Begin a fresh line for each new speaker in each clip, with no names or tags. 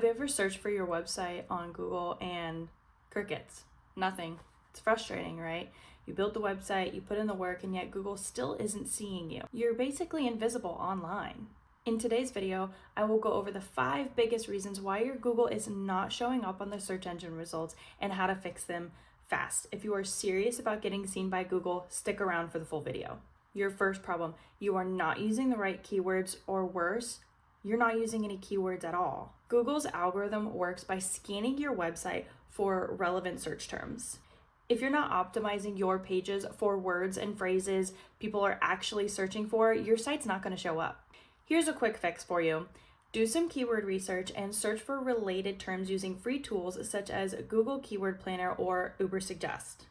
you ever searched for your website on Google and crickets? Nothing. It's frustrating, right? You build the website, you put in the work, and yet Google still isn't seeing you. You're basically invisible online. In today's video, I will go over the 5 biggest reasons why your Google is not showing up on the search engine results and how to fix them fast. If you are serious about getting seen by Google, stick around for the full video. Your first problem, you are not using the right keywords, or worse, you're not using any keywords at all. Google's algorithm works by scanning your website for relevant search terms. If you're not optimizing your pages for words and phrases people are actually searching for, your site's not going to show up. Here's a quick fix for you. Do some keyword research and search for related terms using free tools such as Google Keyword Planner or Ubersuggest.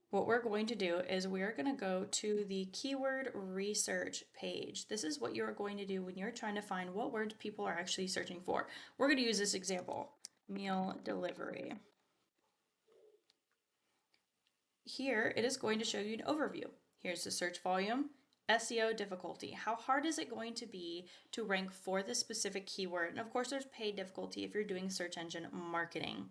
What we're going to do is we are going to go to the keyword research page. This is what you're going to do when you're trying to find what words people are actually searching for. We're going to use this example, meal delivery. Here, it is going to show you an overview. Here's the search volume, SEO difficulty. How hard is it going to be to rank for this specific keyword? And of course, there's paid difficulty if you're doing search engine marketing.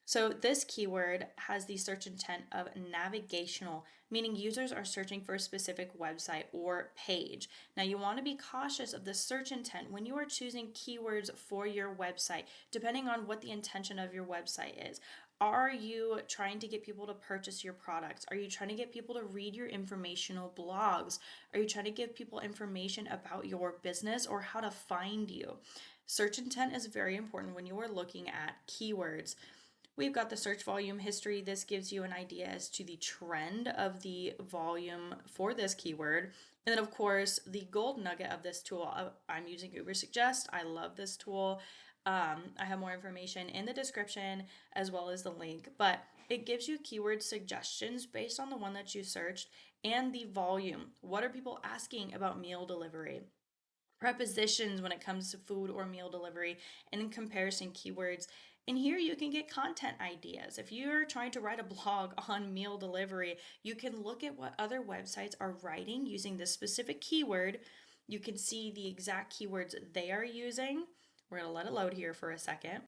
So this keyword has the search intent of navigational, meaning users are searching for a specific website or page. Now you want to be cautious of the search intent when you are choosing keywords for your website, depending on what the intention of your website is. Are you trying to get people to purchase your products? Are you trying to get people to read your informational blogs? Are you trying to give people information about your business or how to find you? Search intent is very important when you are looking at keywords. We've got the search volume history. This gives you an idea as to the trend of the volume for this keyword. And then of course, the gold nugget of this tool, I'm using Ubersuggest. I love this tool. I have more information in the description as well as the link, but it gives you keyword suggestions based on the one that you searched and the volume. What are people asking about meal delivery? Prepositions when it comes to food or meal delivery, and in comparison keywords. And here you can get content ideas. If you're trying to write a blog on meal delivery, you can look at what other websites are writing using this specific keyword. You can see the exact keywords they are using. We're going to let it load here for a second.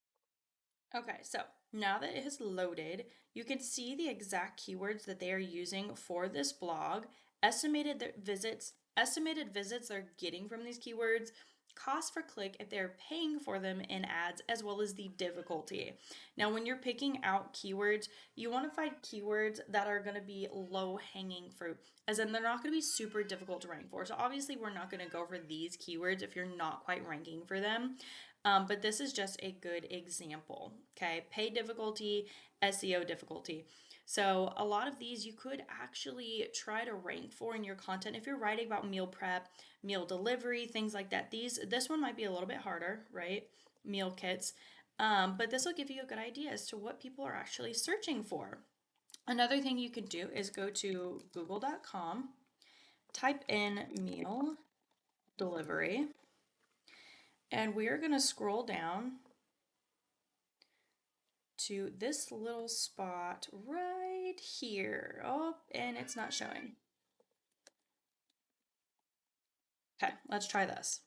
Okay, so now that it has loaded, you can see the exact keywords that they are using for this blog, estimated visits they're getting from these keywords, cost per click if they're paying for them in ads, as well as the difficulty. Now, when you're picking out keywords, you want to find keywords that are going to be low-hanging fruit, as in they're not going to be super difficult to rank for. So obviously, we're not going to go for these keywords if you're not quite ranking for them. But this is just a good example, okay? Pay difficulty, SEO difficulty. So a lot of these you could actually try to rank for in your content. If you're writing about meal prep, meal delivery, things like that, this one might be a little bit harder, right? Meal kits. But this will give you a good idea as to what people are actually searching for. Another thing you can do is go to google.com, type in meal delivery, and we're going to scroll down to this little spot right here. Oh, and it's not showing. Okay, let's try this.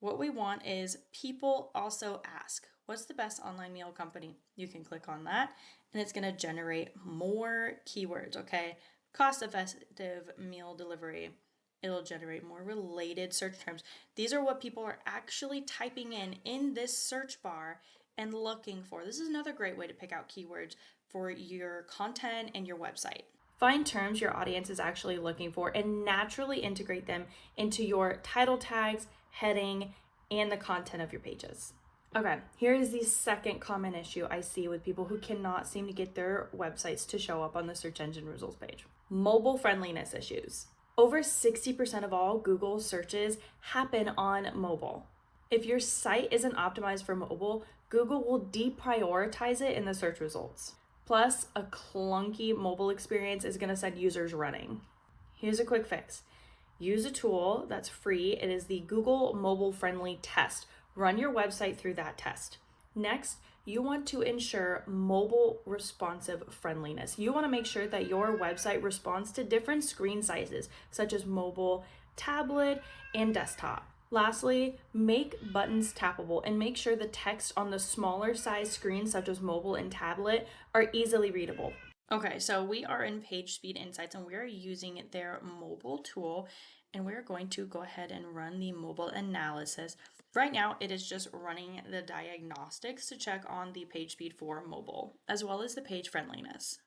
What we want is people also ask, what's the best online meal company? You can click on that and it's going to generate more keywords, okay? Cost-effective meal delivery. It'll generate more related search terms. These are what people are actually typing in this search bar and looking for. This is another great way to pick out keywords for your content and your website. Find terms your audience is actually looking for and naturally integrate them into your title tags, heading, and the content of your pages. Okay, here is the second common issue I see with people who cannot seem to get their websites to show up on the search engine results page. Mobile friendliness issues. Over 60% of all Google searches happen on mobile. If your site isn't optimized for mobile, Google will deprioritize it in the search results. Plus, a clunky mobile experience is going to send users running. Here's a quick fix. Use a tool that's free. It is the Google Mobile-Friendly test. Run your website through that test. Next, you want to ensure mobile responsive friendliness. You want to make sure that your website responds to different screen sizes, such as mobile, tablet, and desktop. Lastly, make buttons tappable and make sure the text on the smaller size screens, such as mobile and tablet, are easily readable. Okay, so we are in PageSpeed Insights and we are using their mobile tool, and we're going to go ahead and run the mobile analysis. Right now, it is just running the diagnostics to check on the page speed for mobile, as well as the page friendliness.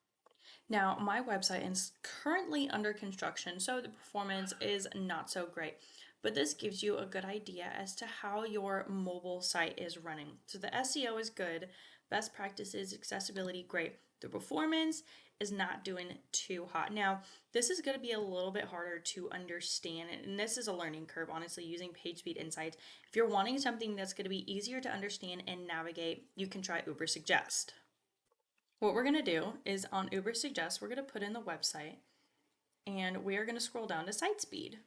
Now, my website is currently under construction, so the performance is not so great. But this gives you a good idea as to how your mobile site is running. So the SEO is good, best practices, accessibility, great. The performance is not doing too hot. Now, this is going to be a little bit harder to understand, and this is a learning curve, honestly, using PageSpeed Insights. If you're wanting something that's going to be easier to understand and navigate, you can try Ubersuggest. What we're going to do is on Ubersuggest, we're going to put in the website, and we are going to scroll down to site speed.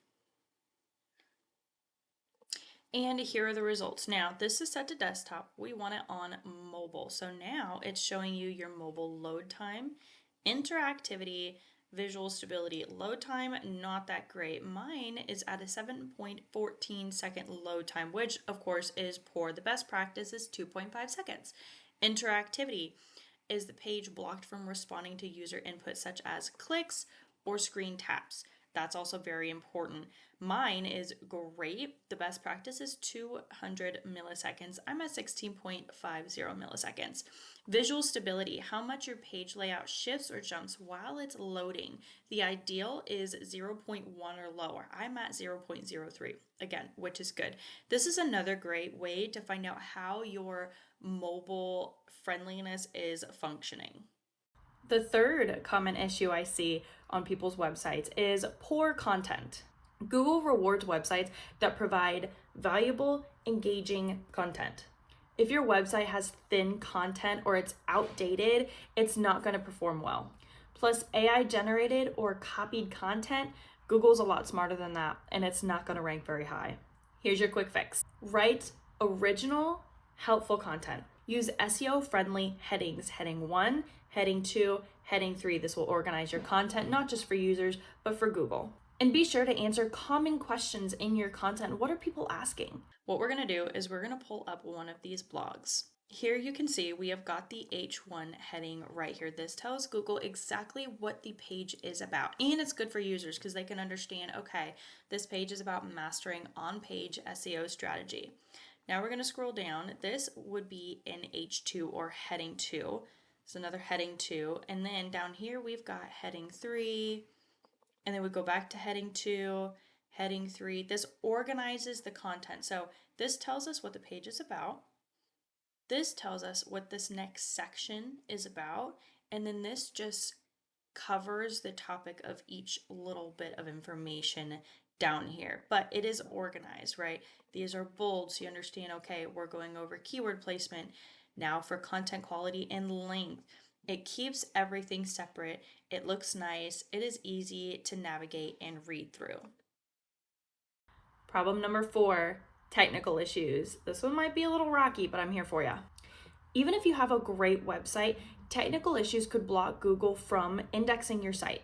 And here are the results. Now, this is set to desktop. We want it on mobile. So now it's showing you your mobile load time, interactivity, visual stability. Load time, not that great. Mine is at a 7.14 second load time, which of course is poor. The best practice is 2.5 seconds. Interactivity, is the page blocked from responding to user input such as clicks or screen taps? That's also very important. Mine is great. The best practice is 200 milliseconds. I'm at 16.50 milliseconds. Visual stability, how much your page layout shifts or jumps while it's loading. The ideal is 0.1 or lower. I'm at 0.03, again, which is good. This is another great way to find out how your mobile friendliness is functioning. The third common issue I see on people's websites is poor content. Google rewards websites that provide valuable, engaging content. If your website has thin content or it's outdated, it's not going to perform well. Plus, AI generated or copied content, Google's a lot smarter than that, and it's not going to rank very high. Here's your quick fix. Write original, helpful content. Use SEO-friendly headings, heading 1, heading 2, heading 3. This will organize your content, not just for users, but for Google. And be sure to answer common questions in your content. What are people asking? What we're going to do is we're going to pull up one of these blogs. Here you can see we have got the H1 heading right here. This tells Google exactly what the page is about. And it's good for users because they can understand, okay, this page is about mastering on-page SEO strategy. Now we're going to scroll down. This would be in H2 or heading 2. It's another heading 2. And then down here we've got heading 3. And then we go back to heading 2, heading 3. This organizes the content. So this tells us what the page is about. This tells us what this next section is about. And then this just covers the topic of each little bit of information down here, but it is organized, right? These are bold, so you understand, okay, we're going over keyword placement. Now for content quality and length, it keeps everything separate. It looks nice. It is easy to navigate and read through. Problem number 4, technical issues. This one might be a little rocky, but I'm here for you. Even if you have a great website, technical issues could block Google from indexing your site.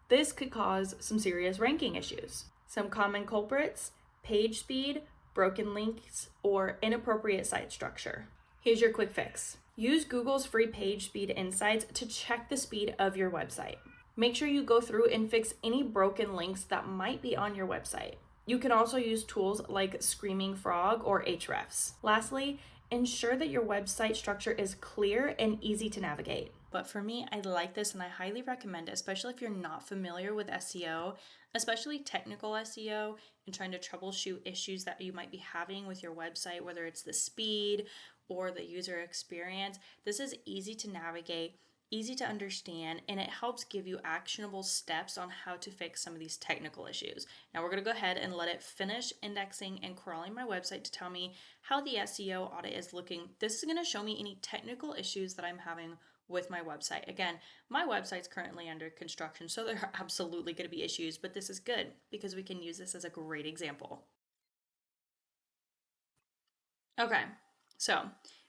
This could cause some serious ranking issues. Some common culprits: page speed, broken links, or inappropriate site structure. Here's your quick fix. Use Google's free page speed insights to check the speed of your website. Make sure you go through and fix any broken links that might be on your website. You can also use tools like Screaming Frog or Ahrefs. Lastly, ensure that your website structure is clear and easy to navigate. But for me, I like this and I highly recommend it, especially if you're not familiar with SEO, especially technical SEO, and trying to troubleshoot issues that you might be having with your website, whether it's the speed or the user experience. This is easy to navigate, easy to understand, and it helps give you actionable steps on how to fix some of these technical issues. Now we're going to go ahead and let it finish indexing and crawling my website to tell me how the SEO audit is looking. This is going to show me any technical issues that I'm having with my website. Again, my website's currently under construction, so there are absolutely going to be issues, but this is good because we can use this as a great example. Okay, so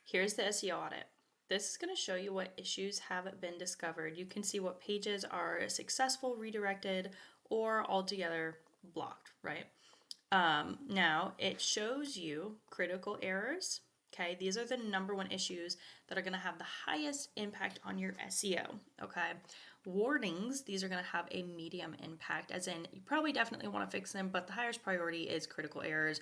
here's the SEO audit. This is going to show you what issues have been discovered. You can see what pages are successful, redirected, or altogether blocked, right? Now it shows you critical errors. Okay, these are the number one issues that are going to have the highest impact on your SEO. Okay, warnings, these are going to have a medium impact, as in you probably definitely want to fix them, but the highest priority is critical errors.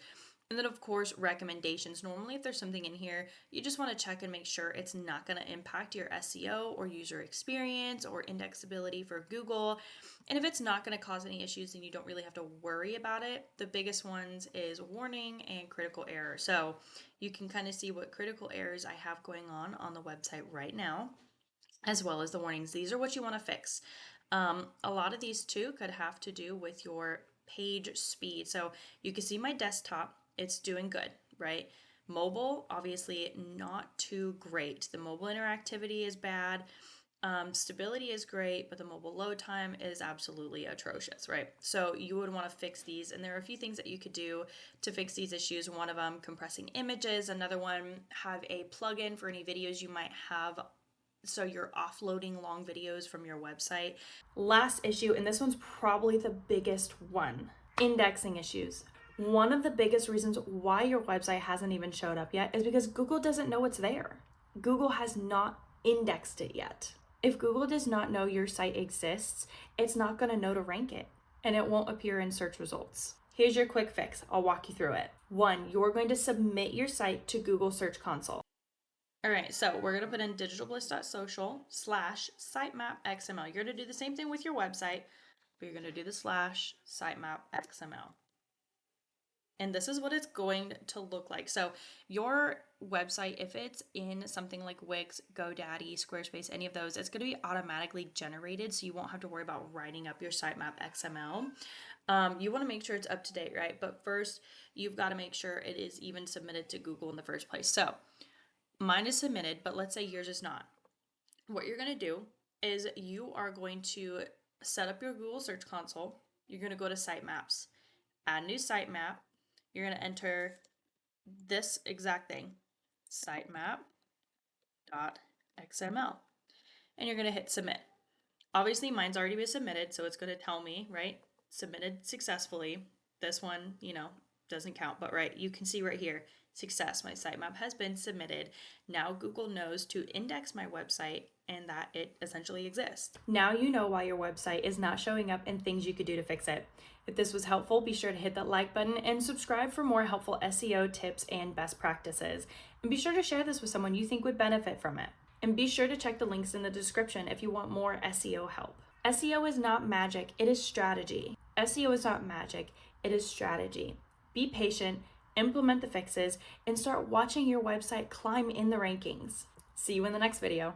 And then, of course, recommendations. Normally, if there's something in here, you just want to check and make sure it's not going to impact your SEO or user experience or indexability for Google. And if it's not going to cause any issues, then you don't really have to worry about it. The biggest ones is warning and critical error. So you can kind of see what critical errors I have going on the website right now, as well as the warnings. These are what you want to fix. A lot of these too could have to do with your page speed. So you can see my desktop, it's doing good, right? Mobile, obviously not too great. The mobile interactivity is bad. Stability is great, but the mobile load time is absolutely atrocious, right? So you would want to fix these, and there are a few things that you could do to fix these issues. One of them, compressing images. Another one, have a plugin for any videos you might have, so you're offloading long videos from your website. Last issue, and this one's probably the biggest one, indexing issues. One of the biggest reasons why your website hasn't even showed up yet is because Google doesn't know it's there. Google has not indexed it yet. If Google does not know your site exists, it's not going to know to rank it, and it won't appear in search results. Here's your quick fix. I'll walk you through it. 1, you're going to submit your site to Google Search Console. All right, so we're going to put in digitalbliss.social/sitemap.xml. You're going to do the same thing with your website, but you're going to do the /sitemap.xml. And this is what it's going to look like. So your website, if it's in something like Wix, GoDaddy, Squarespace, any of those, it's going to be automatically generated, so you won't have to worry about writing up your sitemap XML. You want to make sure it's up to date, right? But first, you've got to make sure it is even submitted to Google in the first place. So mine is submitted, but let's say yours is not. What you're going to do is you are going to set up your Google Search Console. You're going to go to Sitemaps, add new sitemap. You're going to enter this exact thing, sitemap.xml, and you're going to hit submit. Obviously, mine's already been submitted, so it's going to tell me, right, submitted successfully. This one, doesn't count, but right, you can see right here, success, my sitemap has been submitted. Now Google knows to index my website and that it essentially exists. Now you know why your website is not showing up and things you could do to fix it. If this was helpful, be sure to hit that like button and subscribe for more helpful SEO tips and best practices. And be sure to share this with someone you think would benefit from it. And be sure to check the links in the description if you want more SEO help. SEO is not magic, it is strategy. SEO is not magic, it is strategy. Be patient, implement the fixes, and start watching your website climb in the rankings. See you in the next video.